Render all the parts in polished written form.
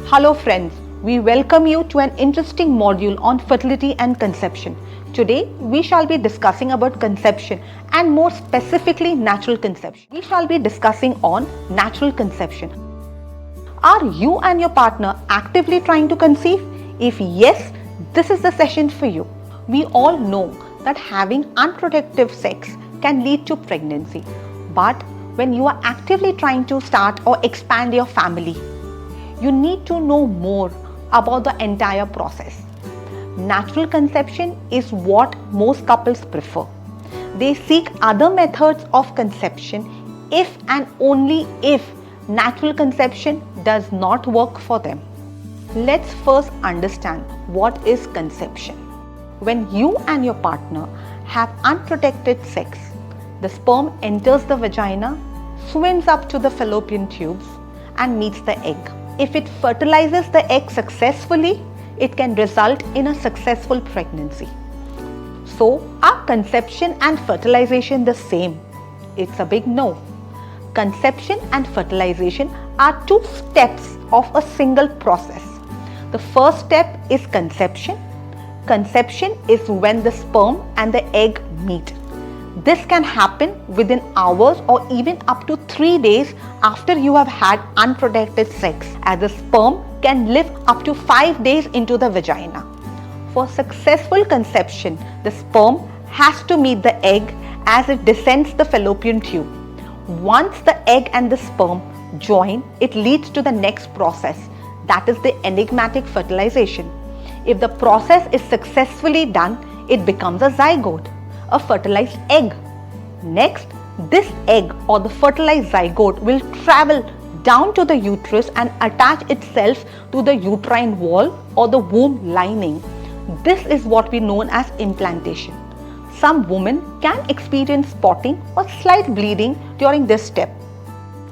Hello friends, we welcome you to an interesting module on fertility and conception. Today we shall be discussing about conception and more specifically natural conception. We shall be discussing on natural conception. Are you and your partner actively trying to conceive? If yes, this is the session for you. We all know that having unprotected sex can lead to pregnancy, but when you are actively trying to start or expand your family, you need to know more about the entire process. Natural conception is what most couples prefer. They seek other methods of conception if and only if natural conception does not work for them. Let's first understand what is conception. When you and your partner have unprotected sex, the sperm enters the vagina, swims up to the fallopian tubes and meets the egg. If it fertilizes the egg successfully, it can result in a successful pregnancy. So, are conception and fertilization the same? It's a big no. Conception and fertilization are two steps of a single process. The first step is conception. Conception is when the sperm and the egg meet. This can happen within hours or even up to 3 days after you have had unprotected sex, as the sperm can live up to 5 days into the vagina. For successful conception, the sperm has to meet the egg as it descends the fallopian tube. Once the egg and the sperm join, it leads to the next process, that is the enigmatic fertilization. If the process is successfully done, it becomes a zygote, a fertilized egg. Next, this egg or the fertilized zygote will travel down to the uterus and attach itself to the uterine wall or the womb lining. This is what we know as implantation. Some women can experience spotting or slight bleeding during this step.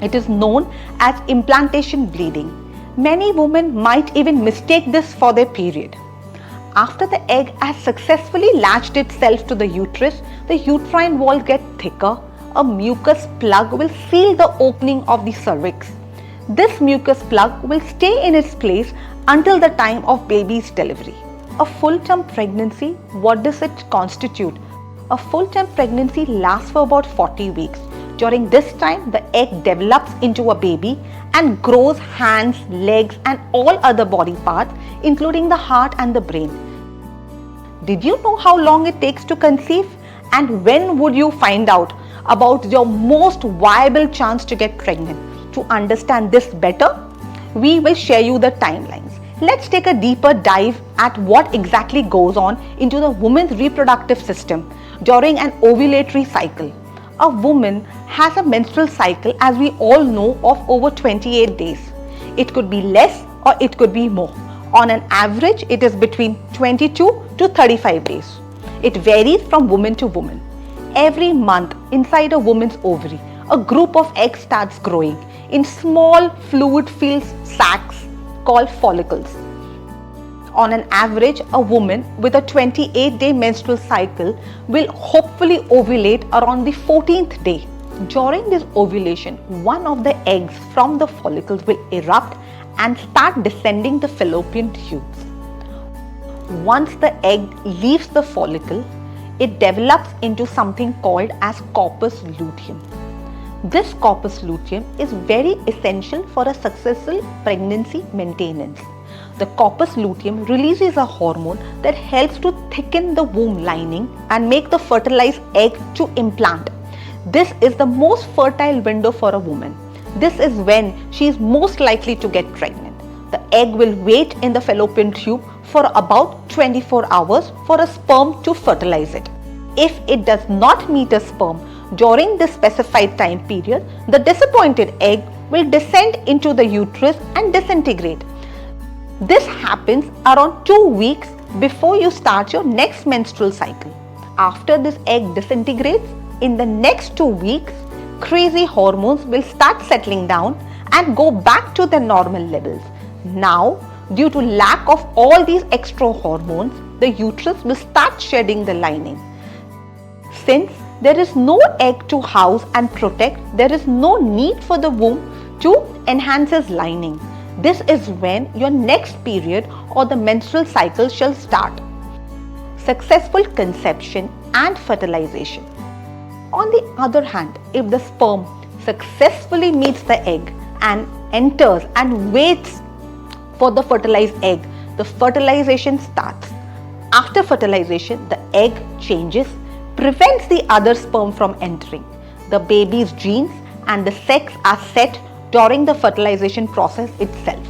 It is known as implantation bleeding. Many women might even mistake this for their period. After the egg has successfully latched itself to the uterus, the uterine wall gets thicker. A mucus plug will seal the opening of the cervix. This mucus plug will stay in its place until the time of baby's delivery. A full-term pregnancy, what does it constitute? A full-term pregnancy lasts for about 40 weeks. During this time, the egg develops into a baby and grows hands, legs and all other body parts, including the heart and the brain. Did you know how long it takes to conceive? And when would you find out about your most viable chance to get pregnant? To understand this better, we will share you the timelines. Let's take a deeper dive at what exactly goes on into the woman's reproductive system during an ovulatory cycle. A woman has a menstrual cycle, as we all know, of over 28 days. It could be less or it could be more. On an average, it is between 22 to 35 days. It varies from woman to woman. Every month, inside a woman's ovary, a group of eggs starts growing in small fluid-filled sacs called follicles. On an average, a woman with a 28-day menstrual cycle will hopefully ovulate around the 14th day. During this ovulation, one of the eggs from the follicles will erupt and start descending the fallopian tubes. Once the egg leaves the follicle, it develops into something called as corpus luteum. This corpus luteum is very essential for a successful pregnancy maintenance. The corpus luteum releases a hormone that helps to thicken the womb lining and make the fertilized egg to implant. This is the most fertile window for a woman. This is when she is most likely to get pregnant. The egg will wait in the fallopian tube for about 24 hours for a sperm to fertilize it. If it does not meet a sperm during this specified time period, the disappointed egg will descend into the uterus and disintegrate. This happens around 2 weeks before you start your next menstrual cycle. After this egg disintegrates, in the next 2 weeks, crazy hormones will start settling down and go back to their normal levels. Now, due to lack of all these extra hormones, the uterus will start shedding the lining. Since there is no egg to house and protect, there is no need for the womb to enhance its lining. This is when your next period or the menstrual cycle shall start. Successful conception and fertilization. On the other hand, if the sperm successfully meets the egg and enters and waits for the fertilized egg, the fertilization starts. After fertilization, the egg changes, prevents the other sperm from entering. The baby's genes and the sex are set during the fertilization process itself.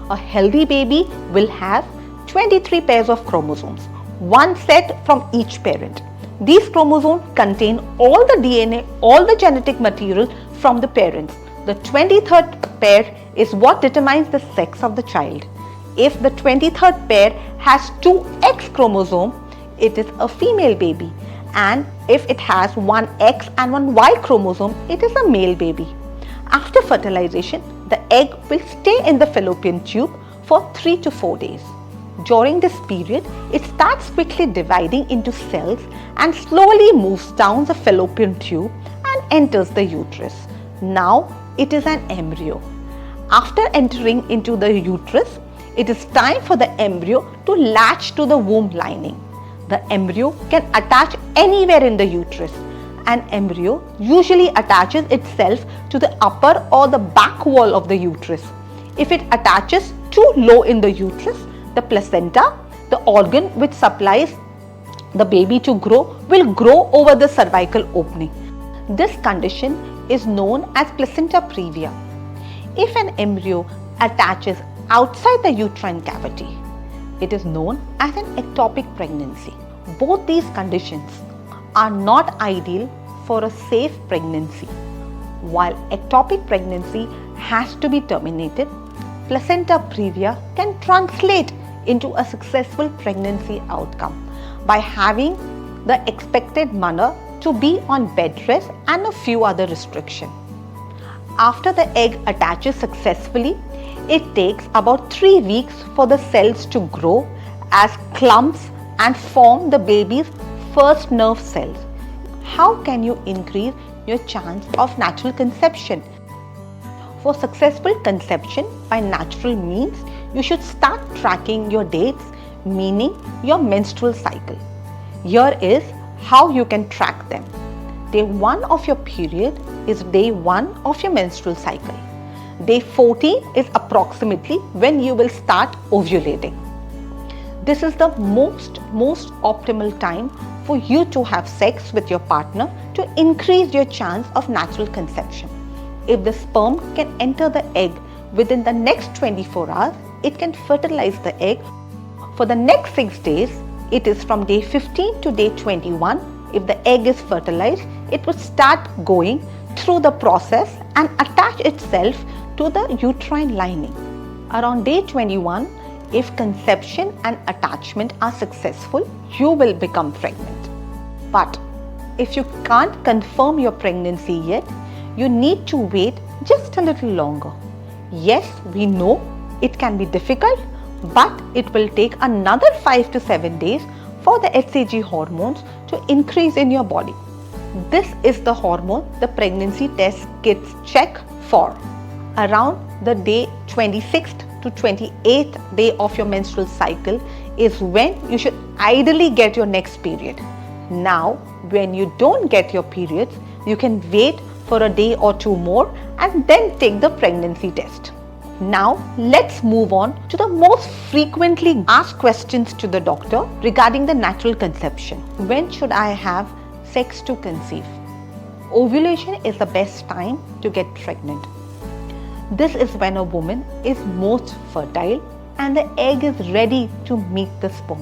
A healthy baby will have 23 pairs of chromosomes, one set from each parent. These chromosomes contain all the DNA, all the genetic material from the parents. The 23rd pair is what determines the sex of the child. If the 23rd pair has two X chromosome, it is a female baby, and if it has one X and one Y chromosome, it is a male baby. After fertilization, the egg will stay in the fallopian tube for 3 to 4 days. During this period, it starts quickly dividing into cells and slowly moves down the fallopian tube and enters the uterus. Now it is an embryo. After entering into the uterus, it is time for the embryo to latch to the womb lining. The embryo can attach anywhere in the uterus. An embryo usually attaches itself to the upper or the back wall of the uterus. If it attaches too low in the uterus, the placenta, the organ which supplies the baby to grow, will grow over the cervical opening. This condition is known as placenta previa. If an embryo attaches outside the uterine cavity, it is known as an ectopic pregnancy. Both these conditions are not ideal for a safe pregnancy. While ectopic pregnancy has to be terminated, placenta previa can translate into a successful pregnancy outcome by having the expected mother to be on bed rest and a few other restrictions. After the egg attaches successfully, it takes about 3 weeks for the cells to grow as clumps and form the baby's first nerve cells. How can you increase your chance of natural conception? For successful conception by natural means, you should start tracking your dates, meaning your menstrual cycle. Here is how you can track them. Day 1 of your period is day 1 of your menstrual cycle. Day 14 is approximately when you will start ovulating. This is the most optimal time for you to have sex with your partner to increase your chance of natural conception. If the sperm can enter the egg within the next 24 hours, it can fertilize the egg. For the next 6 days, it is from day 15 to day 21. If the egg is fertilized, it will start going through the process and attach itself to the uterine lining. Around day 21, if conception and attachment are successful, you will become pregnant. But if you can't confirm your pregnancy yet, you need to wait just a little longer. Yes, we know it can be difficult, but it will take another 5 to 7 days for the HCG hormones to increase in your body. This is the hormone the pregnancy test kits check for. Around the day 26th to 28th day of your menstrual cycle is when you should ideally get your next period. Now, when you don't get your periods, you can wait for a day or 2 more and then take the pregnancy test. Now, let's move on to the most frequently asked questions to the doctor regarding the natural conception. When should I have sex to conceive? Ovulation is the best time to get pregnant. This is when a woman is most fertile and the egg is ready to meet the sperm.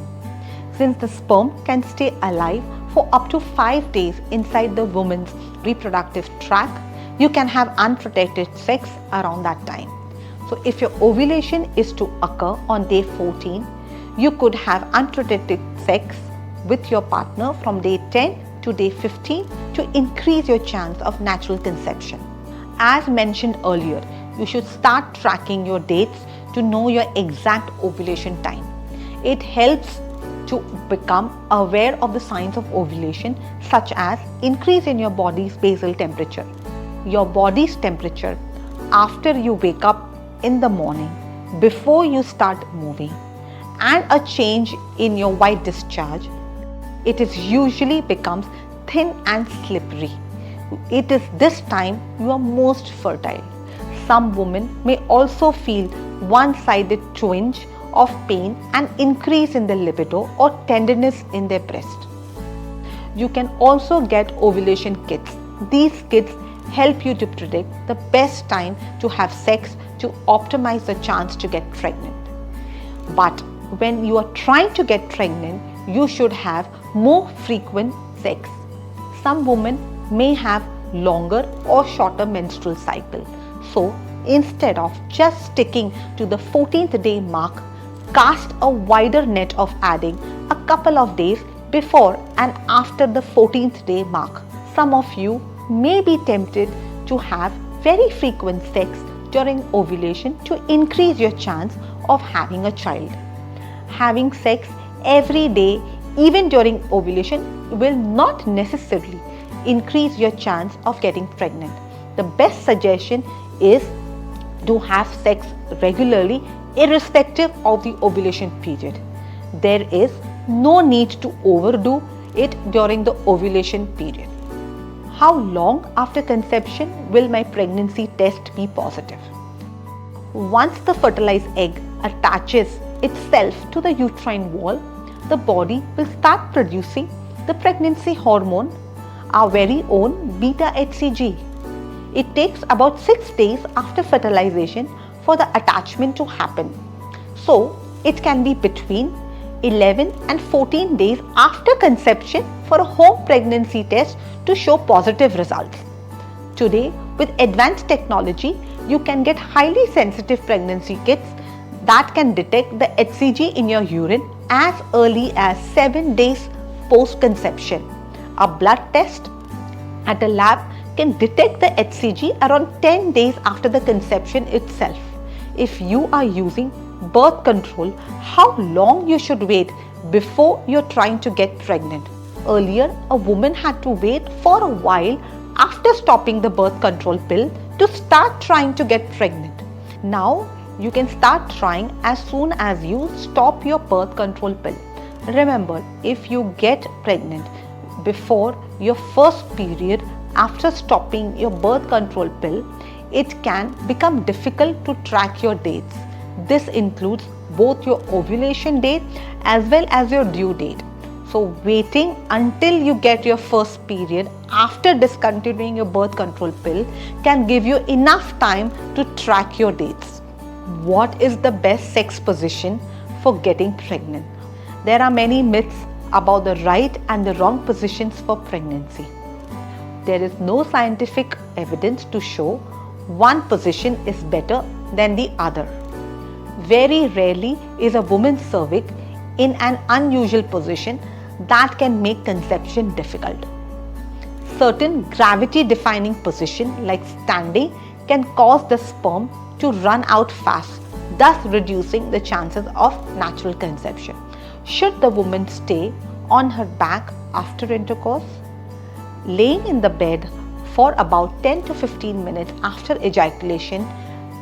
Since the sperm can stay alive for up to 5 days inside the woman's reproductive tract, you can have unprotected sex around that time. So if your ovulation is to occur on day 14, you could have unprotected sex with your partner from day 10 to day 15 to increase your chance of natural conception. As mentioned earlier, you should start tracking your dates to know your exact ovulation time. It helps to become aware of the signs of ovulation, such as increase in your body's basal temperature. Your body's temperature after you wake up in the morning before you start moving and a change in your white discharge, it is usually becomes thin and slippery. It is this time you are most fertile. Some women may also feel one-sided twinge of pain and increase in the libido or tenderness in their breast. You can also get ovulation kits. These kits help you to predict the best time to have sex to optimize the chance to get pregnant. But when you are trying to get pregnant, you should have more frequent sex. Some women may have longer or shorter menstrual cycle. So instead of just sticking to the 14th day mark, cast a wider net of adding a couple of days before and after the 14th day mark. Some of you may be tempted to have very frequent sex during ovulation to increase your chance of having a child. Having sex every day, even during ovulation, will not necessarily increase your chance of getting pregnant. The best suggestion is to have sex regularly, irrespective of the ovulation period. There is no need to overdo it during the ovulation period. How long after conception will my pregnancy test be positive? Once the fertilized egg attaches itself to the uterine wall, the body will start producing the pregnancy hormone, our very own beta-HCG. It takes about 6 days after fertilization for the attachment to happen. So, it can be between 11 and 14 days after conception for a home pregnancy test to show positive results. Today, with advanced technology, you can get highly sensitive pregnancy kits that can detect the HCG in your urine as early as 7 days post-conception. A blood test at a lab can detect the HCG around 10 days after the conception itself. If you are using birth control, how long you should wait before you're trying to get pregnant? Earlier, a woman had to wait for a while after stopping the birth control pill to start trying to get pregnant. Now, you can start trying as soon as you stop your birth control pill. Remember, if you get pregnant before your first period after stopping your birth control pill, it can become difficult to track your dates. This includes both your ovulation date as well as your due date. So waiting until you get your first period after discontinuing your birth control pill can give you enough time to track your dates. What is the best sex position for getting pregnant? There are many myths about the right and the wrong positions for pregnancy. There is no scientific evidence to show one position is better than the other. Very rarely is a woman's cervix in an unusual position that can make conception difficult. Certain gravity-defying positions like standing can cause the sperm to run out fast, thus reducing the chances of natural conception. Should the woman stay on her back after intercourse? Laying in the bed for about 10 to 15 minutes after ejaculation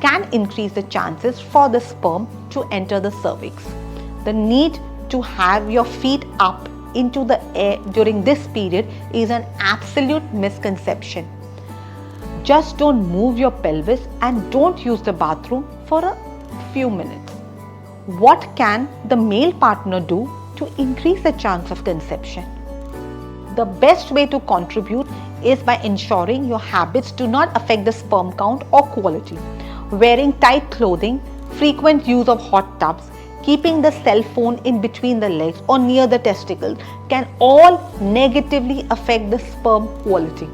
can increase the chances for the sperm to enter the cervix. The need to have your feet up into the air during this period is an absolute misconception. Just don't move your pelvis and don't use the bathroom for a few minutes. What can the male partner do to increase the chance of conception? The best way to contribute is by ensuring your habits do not affect the sperm count or quality. Wearing tight clothing, frequent use of hot tubs, keeping the cell phone in between the legs or near the testicles can all negatively affect the sperm quality.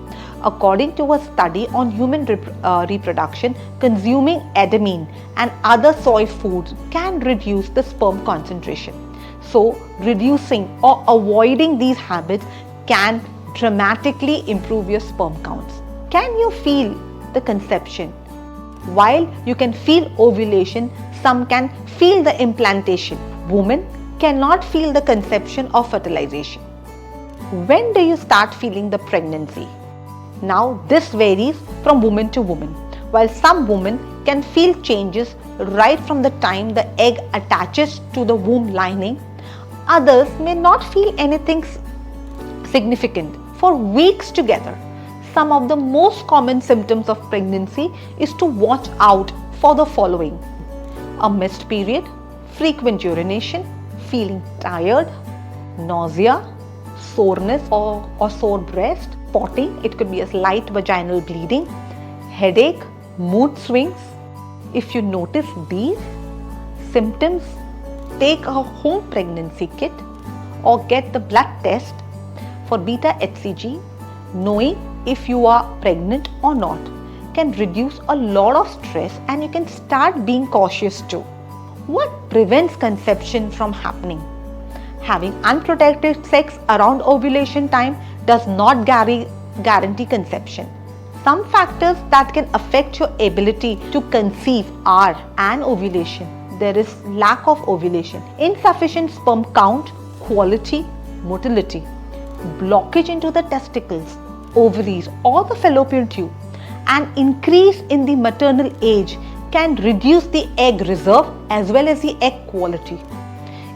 According to a study on human reproduction, consuming edamame and other soy foods can reduce the sperm concentration. So, reducing or avoiding these habits can dramatically improve your sperm counts. Can you feel the conception? While you can feel ovulation, some can feel the implantation. Women cannot feel the conception or fertilization. When do you start feeling the pregnancy? Now, this varies from woman to woman. While some women can feel changes right from the time the egg attaches to the womb lining. Others may not feel anything significant for weeks together. Some of the most common symptoms of pregnancy is to watch out for the following: a missed period, frequent urination, feeling tired, nausea, soreness or sore breast, spotting, it could be a slight vaginal bleeding, headache, mood swings. If you notice these symptoms, take a home pregnancy kit or get the blood test for beta HCG. Knowing if you are pregnant or not can reduce a lot of stress, and you can start being cautious too. What prevents conception from happening? Having unprotected sex around ovulation time does not guarantee conception. Some factors that can affect your ability to conceive are anovulation. There is lack of ovulation, insufficient sperm count, quality, motility, blockage into the testicles, ovaries or the fallopian tube. An increase in the maternal age can reduce the egg reserve as well as the egg quality.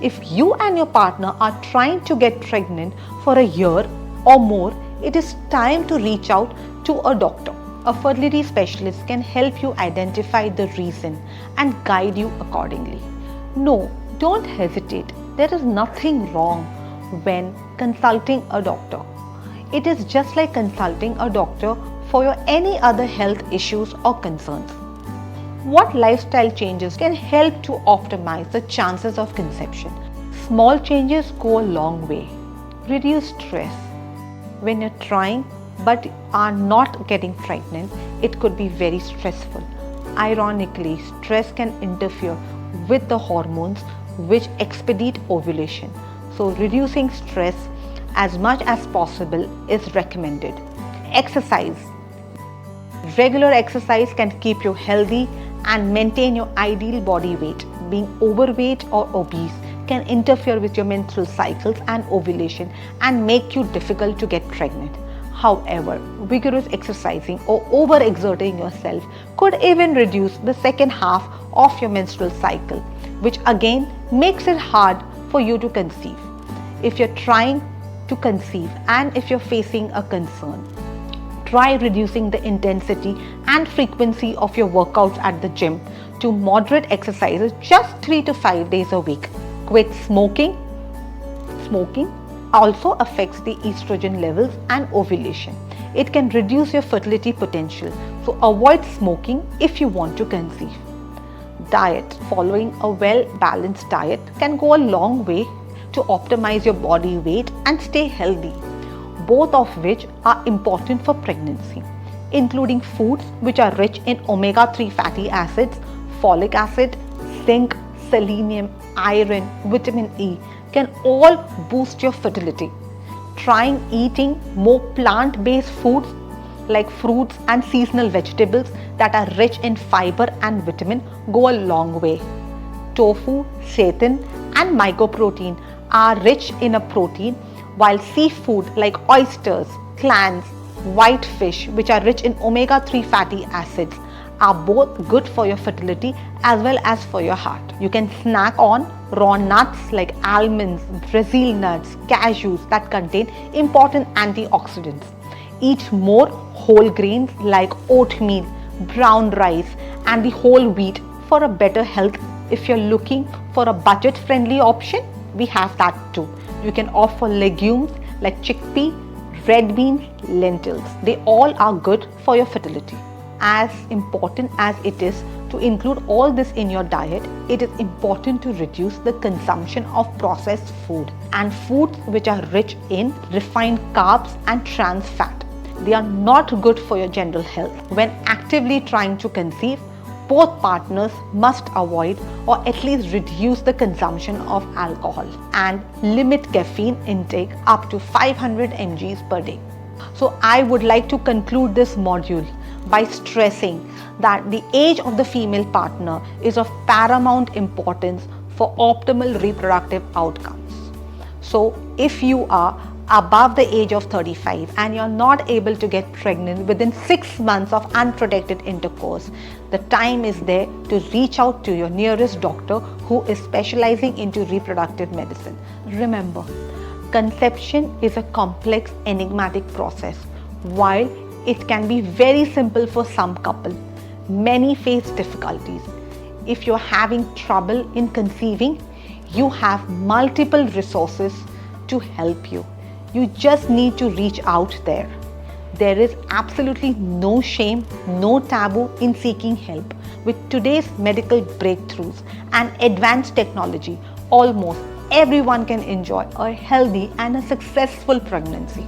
If you and your partner are trying to get pregnant for a year or more, it is time to reach out to a doctor. A fertility specialist can help you identify the reason and guide you accordingly. No, don't hesitate. There is nothing wrong when consulting a doctor. It is just like consulting a doctor for your any other health issues or concerns. What lifestyle changes can help to optimize the chances of conception? Small changes go a long way. Reduce stress. When you're trying but are not getting pregnant, it could be very stressful. Ironically, stress can interfere with the hormones which expedite ovulation. So reducing stress as much as possible is recommended. Exercise. Regular exercise can keep you healthy and maintain your ideal body weight. Being overweight or obese can interfere with your menstrual cycles and ovulation and make you difficult to get pregnant. However, vigorous exercising or overexerting yourself could even reduce the second half of your menstrual cycle, which again makes it hard for you to conceive. If you're trying to conceive and if you're facing a concern, try reducing the intensity and frequency of your workouts at the gym to moderate exercises just 3 to 5 days a week. Quit smoking. Smoking also affects the estrogen levels and ovulation. It can reduce your fertility potential, so avoid smoking if you want to conceive. Diet. Following a well-balanced diet can go a long way to optimize your body weight and stay healthy, both of which are important for pregnancy, including foods which are rich in omega-3 fatty acids, folic acid, zinc, selenium, iron, vitamin E can all boost your fertility. Trying eating more plant-based foods like fruits and seasonal vegetables that are rich in fiber and vitamin go a long way. Tofu, seitan and mycoprotein are rich in a protein, while seafood like oysters, clams, white fish, which are rich in omega-3 fatty acids, are both good for your fertility as well as for your heart. You can snack on raw nuts like almonds, Brazil nuts, cashews that contain important antioxidants. Eat more whole grains like oatmeal, brown rice and the whole wheat for a better health. If you're looking for a budget-friendly option, we have that too. You can opt for legumes like chickpea, red beans, lentils. They all are good for your fertility. As important as it is to include all this in your diet, it is important to reduce the consumption of processed food and foods which are rich in refined carbs and trans fat. They are not good for your general health. When actively trying to conceive, both partners must avoid or at least reduce the consumption of alcohol and limit caffeine intake up to 500 mg per day. So I would like to conclude this module by stressing that the age of the female partner is of paramount importance for optimal reproductive outcomes. So if you are above the age of 35 and you're not able to get pregnant within 6 months of unprotected intercourse, the time is there to reach out to your nearest doctor who is specializing into reproductive medicine. Remember, conception is a complex, enigmatic process. While it can be very simple for some couples, many face difficulties. If you're having trouble in conceiving, you have multiple resources to help you. You just need to reach out there. There is absolutely no shame, no taboo in seeking help. With today's medical breakthroughs and advanced technology, almost everyone can enjoy a healthy and a successful pregnancy.